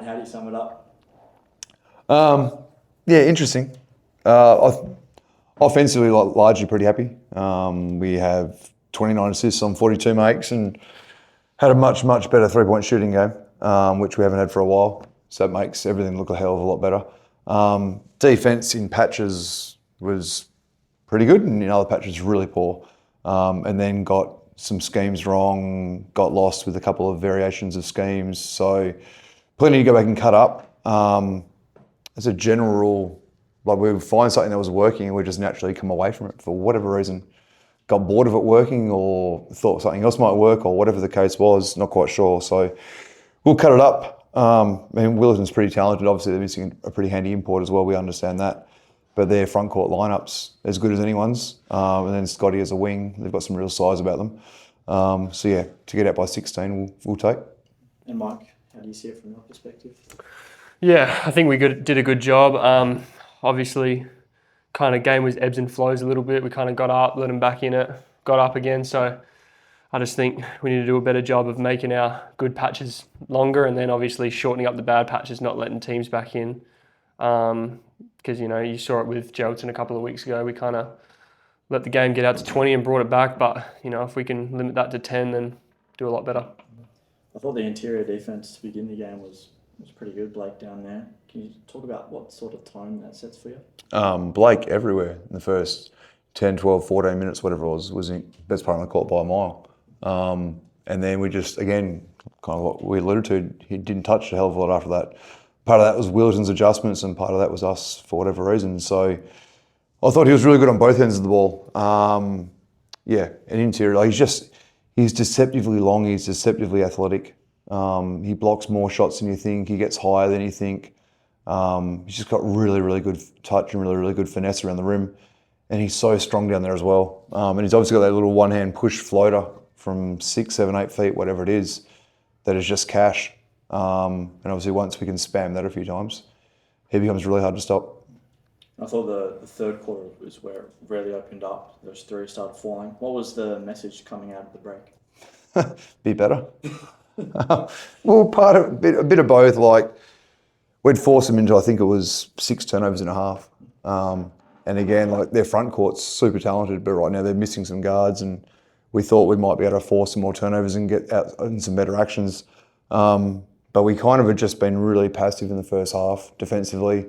How do you sum it up? Yeah, interesting. Offensively, largely pretty happy. We have 29 assists on 42 makes and had a much better 3-point shooting game, which we haven't had for a while. So that makes everything look a hell of a lot better. Defense in patches was pretty good, and in other patches really poor. And then got some schemes wrong, got lost with a couple of variations of schemes. So plenty to go back and cut up. As a general rule, like we would find something that was working and we just naturally come away from it for whatever reason. Got bored of it working or thought something else might work or whatever the case was, not quite sure. So we'll cut it up. I mean, Willetton's pretty talented. Obviously, they're missing a pretty handy import as well. We understand that. But their front court lineups as good as anyone's. And then Scotty as a wing, they've got some real size about them. So yeah, to get out by 16, we'll take. And Mike, how do you see it from your perspective? Yeah, I think we did a good job. Obviously, kind of game was ebbs and flows a little bit. We kind of got up, let them back in it, got up again. So I just think we need to do a better job of making our good patches longer and then obviously shortening up the bad patches, not letting teams back in. Because, you saw it with Geraldton a couple of weeks ago. We kind of let the game get out to 20 and brought it back. But, if we can limit that to 10, then do a lot better. I thought the interior defence to begin the game was pretty good, Blake down there. Can you talk about what sort of tone that sets for you? Blake everywhere in the first 10, 12, 14 minutes, whatever it was the best part of the court by a mile. And then we just, again, kind of what we alluded to, he didn't touch a hell of a lot after that. Part of that was Willetton's adjustments and part of that was us for whatever reason. So I thought he was really good on both ends of the ball. Yeah, an interior, like he's deceptively long, he's deceptively athletic. He blocks more shots than you think, he gets higher than you think. He's just got really good touch and really good finesse around the rim. And he's so strong down there as well. And he's obviously got that little one-hand push floater from 6, 7, 8 feet, whatever it is, that is just cash. And obviously once we can spam that a few times, he becomes really hard to stop. I thought the third quarter was where it really opened up. Those three started falling. What was the message coming out of the break? Be better. Well, a bit of both. Like we'd force them into, I think it was 6 turnovers and a half. And again, like their front court's super talented, but right now they're missing some guards, and we thought we might be able to force some more turnovers and get out in some better actions. But we kind of had just been really passive in the first half defensively,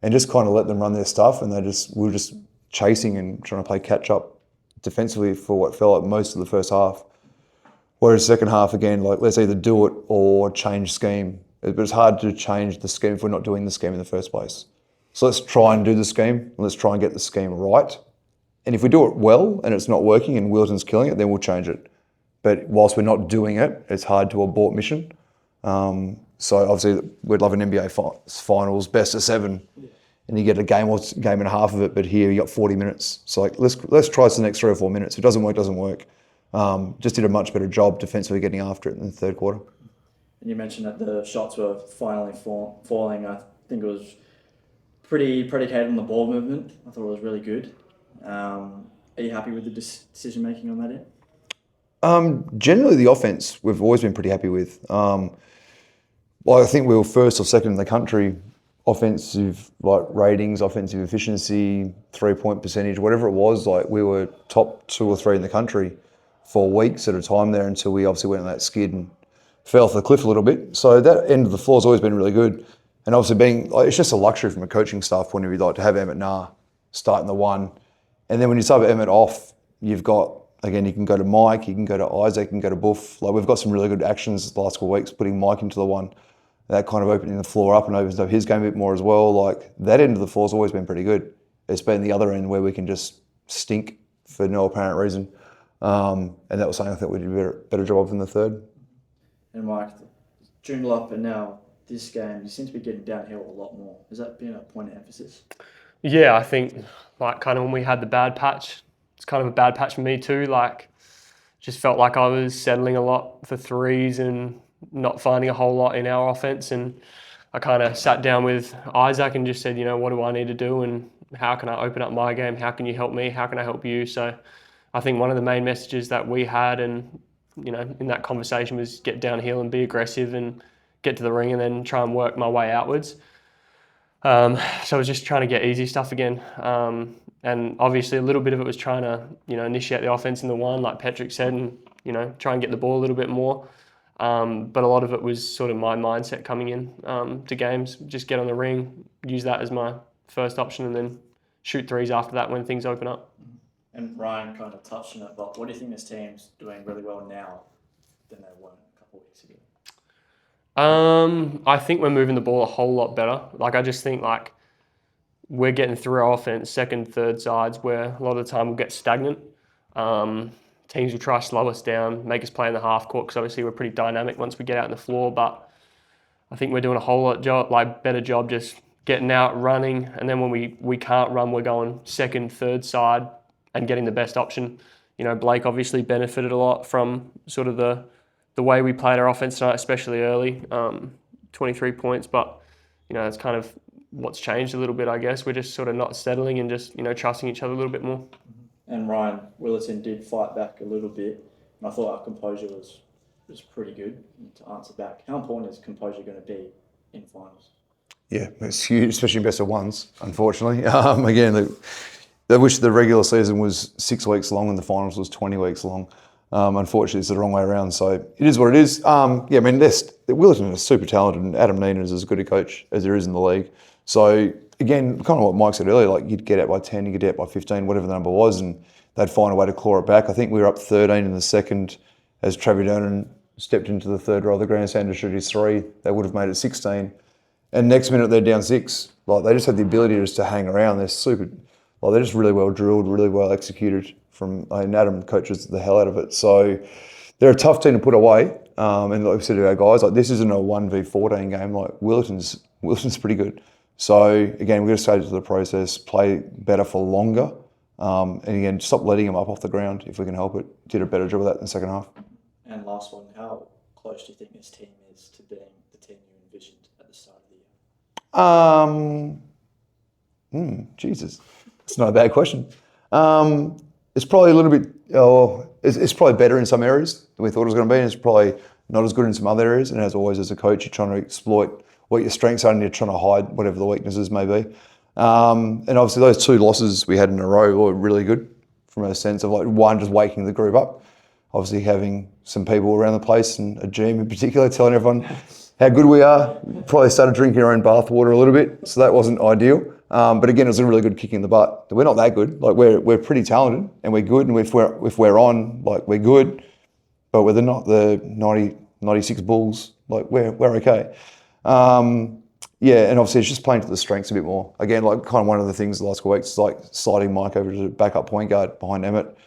and just kind of let them run their stuff, and we were just chasing and trying to play catch up defensively for what felt like most of the first half. Whereas second half, again, like let's either do it or change scheme. But it's hard to change the scheme if we're not doing the scheme in the first place. So let's try and do the scheme, and let's try and get the scheme right. And if we do it well and it's not working and Willetton's killing it, then we'll change it. But whilst we're not doing it, it's hard to abort mission. So obviously we'd love an NBA finals, best of 7, and you get a game or game and a half of it, but here you got 40 minutes. So like, let's try the next 3 or 4 minutes. If it doesn't work. Just did a much better job defensively getting after it in the third quarter. And you mentioned that the shots were finally falling. I think it was pretty predicated on the ball movement. I thought it was really good. Are you happy with the decision making on that end? Generally, the offense we've always been pretty happy with. I think we were first or second in the country, offensive ratings, offensive efficiency, 3-point percentage, whatever it was. Like we were top 2 or 3 in the country for weeks at a time there until we obviously went on that skid and fell off the cliff a little bit. So that end of the floor has always been really good. And obviously it's just a luxury from a coaching staff point of view, like to have Emmett Nah starting the 1. And then when you sub Emmett off, you've got, again, you can go to Mike, you can go to Isaac, you can go to Buff. Like we've got some really good actions the last couple of weeks, putting Mike into the 1. That kind of opening the floor up and opens up his game a bit more as well. Like that end of the floor has always been pretty good. It's been the other end where we can just stink for no apparent reason. And that was something I think we did a better job of in the third. And Mike, Joondalup up and now this game, you seem to be getting downhill a lot more. Has that been a point of emphasis? Yeah, I think like kind of when we had the bad patch, it's kind of a bad patch for me too. Like just felt like I was settling a lot for threes and not finding a whole lot in our offense. And I kind of sat down with Isaac and just said, what do I need to do and how can I open up my game? How can you help me? How can I help you? So I think one of the main messages that we had and, in that conversation was get downhill and be aggressive and get to the ring and then try and work my way outwards. So I was just trying to get easy stuff again. And obviously a little bit of it was trying to, initiate the offense in the one, like Petrik said, and, try and get the ball a little bit more. But a lot of it was sort of my mindset coming in to games. Just get on the ring, use that as my first option, and then shoot threes after that when things open up. And Ryan kind of touched on it, but what do you think this team's doing really well now than they weren't a couple of weeks ago? I think we're moving the ball a whole lot better. Like, I just think we're getting through our offense, second, third sides, where a lot of the time we'll get stagnant. Teams will try to slow us down, make us play in the half court, because obviously we're pretty dynamic once we get out on the floor. But I think we're doing a whole lot better job just getting out, running, and then when we can't run, we're going second, third side and getting the best option. Blake obviously benefited a lot from sort of the way we played our offense tonight, especially early, 23 points. But that's kind of what's changed a little bit, I guess. We're just sort of not settling and just trusting each other a little bit more. And Ryan Willerton did fight back a little bit, and I thought our composure was pretty good to answer back. How important is composure going to be in finals? Yeah, it's huge, especially in best of ones, unfortunately. Again, they wish the regular season was 6 weeks long and the finals was 20 weeks long. Unfortunately, it's the wrong way around. So it is what it is. Willerton is super talented, and Adam Neenan is as good a coach as there is in the league. So again, kind of what Mike said earlier, you'd get out by 10, you'd get out by 15, whatever the number was, and they'd find a way to claw it back. I think we were up 13 in the second as Travis Dernan stepped into the third row of the grandstand to shoot his three. They would have made it 16. And next minute they're down 6. They just have the ability just to hang around. They're super, they're just really well drilled, really well executed Adam coaches the hell out of it. So they're a tough team to put away. And like we said to our guys, this isn't a 1v14 game. Wilson's pretty good. So again, we've got to stay to the process, play better for longer. And again, stop letting them up off the ground if we can help it. Did a better job of that in the second half. And last one, how close do you think this team is to being the team you envisioned at the start of the year? Jesus, it's not a bad question. It's probably a little bit, it's probably better in some areas than we thought it was going to be, and it's probably not as good in some other areas. And as always, as a coach, you're trying to exploit what your strengths are and you're trying to hide whatever the weaknesses may be. And obviously those 2 losses we had in a row were really good from a sense of one, just waking the group up. Obviously having some people around the place, and a GM in particular, telling everyone how good we are. Probably started drinking our own bathwater a little bit, so that wasn't ideal. But again, it was a really good kick in the butt. We're not that good. We're pretty talented and we're good, and if we're on, we're good, but we're not the 96 Bulls. We're okay. And obviously it's just playing to the strengths a bit more. Again, kind of one of the things the last couple of weeks is sliding Mike over to backup point guard behind Emmett.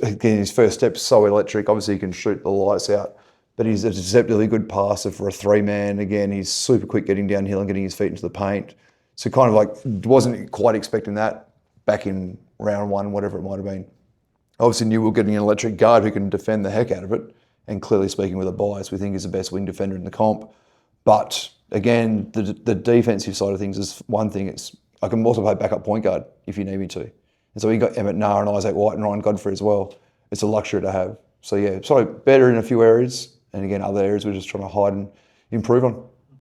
Again, his first step's so electric. Obviously he can shoot the lights out, but he's a deceptively good passer for a 3-man. Again, he's super quick getting downhill and getting his feet into the paint. So kind of wasn't quite expecting that back in round 1, whatever it might have been. Obviously knew we were getting an electric guard who can defend the heck out of it, and clearly speaking with a bias, we think is the best wing defender in the comp. But again, the defensive side of things is one thing. I can also play backup point guard if you need me to. And so we got Emmett Nair and Isaac White and Ryan Godfrey as well. It's a luxury to have. So yeah, better in a few areas, and again, other areas we're just trying to hide and improve on.